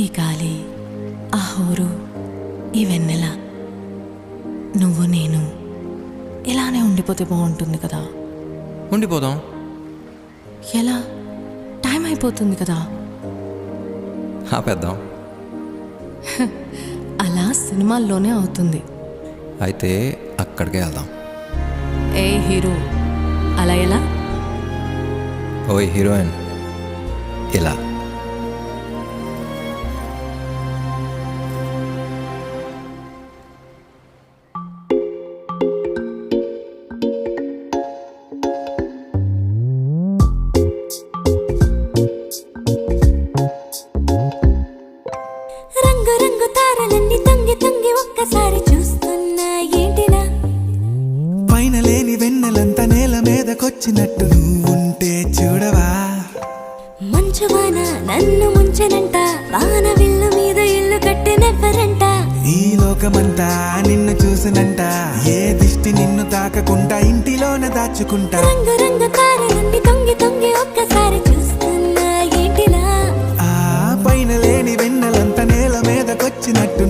ఈ గాలి, ఆ హోరు, ఈ వెన్నెల, నువ్వు నేను ఇలానే ఉండిపోతే బాగుంటుంది కదా. ఉండిపోదాం. ఎలా? టైం అయిపోతుంది కదా. ఆపేద్దాం. అలా సినిమాల్లోనే అవుతుంది. అయితే అక్కడికే వెళ్దాం. ఏ హీరో, అలా ఎలా? ఓయ్ హీరోయిన్, ఇలా. రంగు రంగు తారలన్నీ తొంగి తొంగి ఒక్కసారి చూస్తున్నా ఏంటినా, పైన లేని వెన్నెలంతా నేల మీదకొచ్చినట్టు నువ్వుంటే చూడవా. మంచువాన నన్ను ముంచెనంట, వాన విల్లు మీద ఇల్లు కట్టెనెవ్వరంట. ఈ లోకమంతా నిన్ను చూసినంట, ఏ దిష్టి నిన్ను తాకకుండా ఇంటిలోన దాచుకుంటా. రంగు రంగు తారలన్నీ తొంగి తొంగి ఒక్కసారి చూస్తున్నా ఏంటినా, ఆ పైన లేని వెన్నెలంతా నేల మీదకొచ్చినట్టు